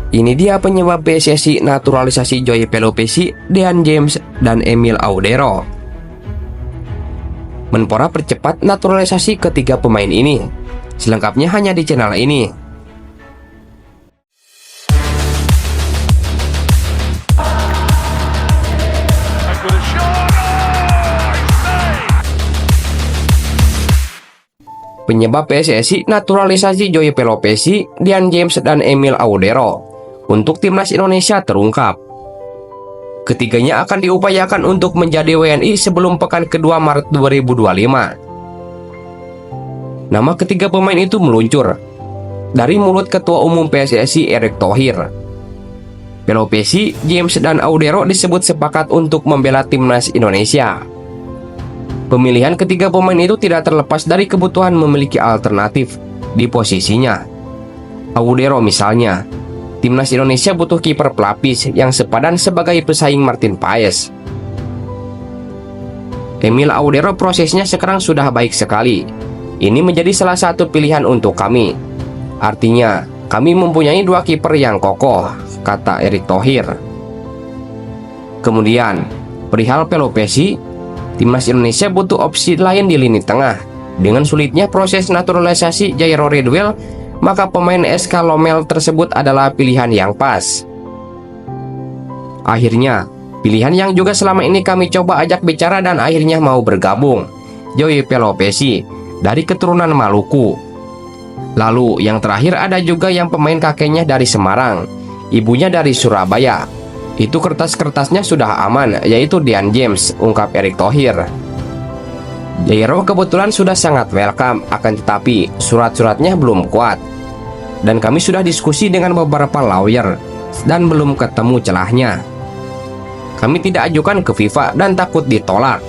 Ini dia penyebab PSSI naturalisasi Joey Pelopesi, Dean James, dan Emil Audero. Menpora percepat naturalisasi ketiga pemain ini. Selengkapnya hanya di channel ini. Penyebab PSSI naturalisasi Joey Pelopesi, Dean James, dan Emil Audero untuk timnas Indonesia terungkap. Ketiganya akan diupayakan untuk menjadi WNI sebelum pekan kedua Maret 2025. Nama ketiga pemain itu meluncur dari mulut Ketua Umum PSSI Erick Thohir. Pelopesi, James, dan Audero disebut sepakat untuk membela timnas Indonesia. Pemilihan ketiga pemain itu tidak terlepas dari kebutuhan memiliki alternatif di posisinya. Audero misalnya, timnas Indonesia butuh kiper pelapis yang sepadan sebagai pesaing Martin Paes. Emil Audero prosesnya sekarang sudah baik sekali. Ini menjadi salah satu pilihan untuk kami. Artinya, kami mempunyai dua kiper yang kokoh, kata Erick Thohir. Kemudian, perihal Pelopesi, timnas Indonesia butuh opsi lain di lini tengah. Dengan sulitnya proses naturalisasi Jairo Ridwell, maka pemain SK Lommel tersebut adalah pilihan yang pas. Akhirnya, pilihan yang juga selama ini kami coba ajak bicara dan akhirnya mau bergabung, Joey Pelopesi dari keturunan Maluku. Lalu yang terakhir ada juga yang pemain kakeknya dari Semarang, ibunya dari Surabaya. Itu kertas-kertasnya sudah aman, yaitu Dean James, ungkap Erick Thohir. Jairo kebetulan sudah sangat welcome, akan tetapi surat-suratnya belum kuat. Dan kami sudah diskusi dengan beberapa lawyer dan belum ketemu celahnya. Kami tidak ajukan ke FIFA dan takut ditolak.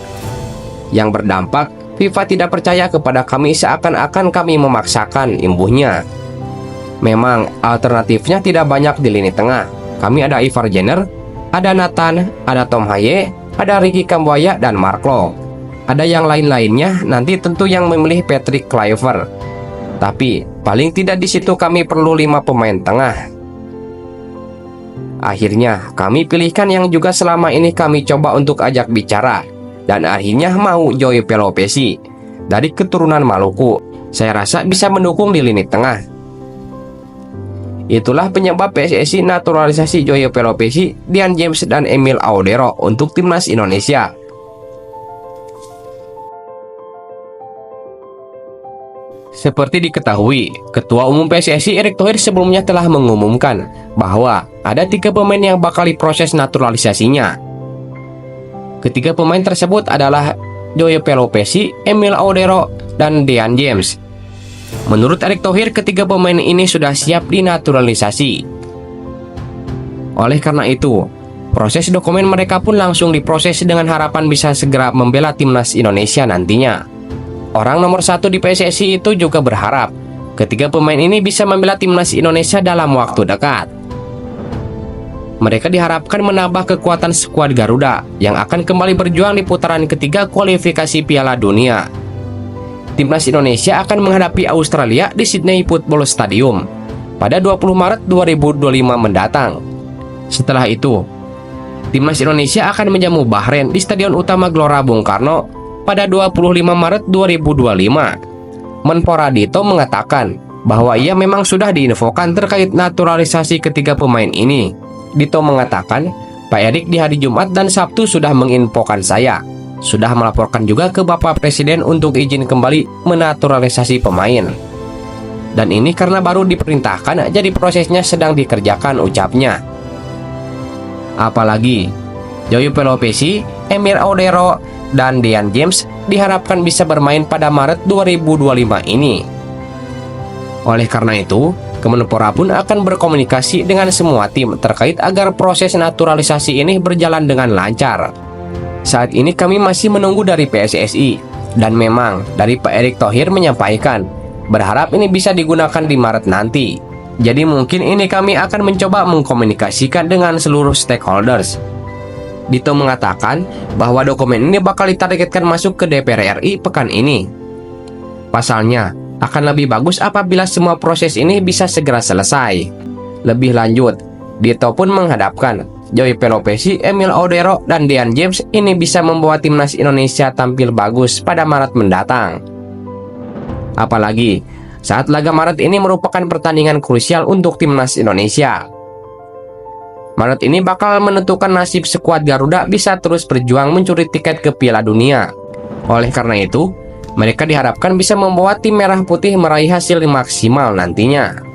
Yang berdampak, FIFA tidak percaya kepada kami seakan-akan kami memaksakan, imbuhnya. Memang alternatifnya tidak banyak di lini tengah. Kami ada Ivar Jenner, ada Nathan, ada Tom Haye, ada Ricky Kambuaya, dan Mark Loh. Ada yang lain-lainnya, nanti tentu yang memilih Patrick Kluivert. Tapi paling tidak di situ kami perlu 5 pemain tengah. Akhirnya kami pilihkan yang juga selama ini kami coba untuk ajak bicara, dan akhirnya mau Joey Pelopesi dari keturunan Maluku. Saya rasa bisa mendukung di lini tengah. Itulah penyebab PSSI naturalisasi Joey Pelopesi, Dean James, dan Emil Audero untuk timnas Indonesia. Seperti diketahui, Ketua Umum PSSI Erick Thohir sebelumnya telah mengumumkan bahwa ada 3 pemain yang bakal diproses naturalisasinya. Ketiga pemain tersebut adalah Joey Pelopesi, Emil Audero, dan Dean James. Menurut Erick Thohir, ketiga pemain ini sudah siap dinaturalisasi. Oleh karena itu, proses dokumen mereka pun langsung diproses dengan harapan bisa segera membela timnas Indonesia nantinya. Orang nomor 1 di PSSI itu juga berharap ketiga pemain ini bisa membela timnas Indonesia dalam waktu dekat. Mereka diharapkan menambah kekuatan skuad Garuda yang akan kembali berjuang di putaran ketiga kualifikasi Piala Dunia. Timnas Indonesia akan menghadapi Australia di Sydney Football Stadium pada 20 Maret 2025 mendatang. Setelah itu, timnas Indonesia akan menjamu Bahrain di Stadion Utama Gelora Bung Karno pada 25 Maret 2025. Menpora Dito mengatakan bahwa ia memang sudah diinfokan terkait naturalisasi ketiga pemain ini. Dito mengatakan, Pak Erick di hari Jumat dan Sabtu sudah menginfokan saya. Sudah melaporkan juga ke Bapak Presiden untuk izin kembali menaturalisasi pemain. Dan ini karena baru diperintahkan, jadi prosesnya sedang dikerjakan, ucapnya. Apalagi, Joey Pelopesi, Emil Audero, dan Dean James diharapkan bisa bermain pada Maret 2025 ini. Oleh karena itu, Kemenpora pun akan berkomunikasi dengan semua tim terkait agar proses naturalisasi ini berjalan dengan lancar. Saat ini kami masih menunggu dari PSSI, dan memang dari Pak Erick Thohir menyampaikan berharap ini bisa digunakan di Maret nanti. Jadi mungkin ini kami akan mencoba mengkomunikasikan dengan seluruh stakeholders. Dito mengatakan bahwa dokumen ini bakal ditargetkan masuk ke DPR RI pekan ini. Pasalnya, akan lebih bagus apabila semua proses ini bisa segera selesai. Lebih lanjut, Dito pun menghadapkan Joey Pelopesi, Emil Odero, dan Dean James ini bisa membawa timnas Indonesia tampil bagus pada Maret mendatang. Apalagi saat laga Maret ini merupakan pertandingan krusial untuk timnas Indonesia. Maret ini bakal menentukan nasib skuad Garuda bisa terus berjuang mencuri tiket ke Piala Dunia. Oleh karena itu, mereka diharapkan bisa membawa tim merah putih meraih hasil maksimal nantinya.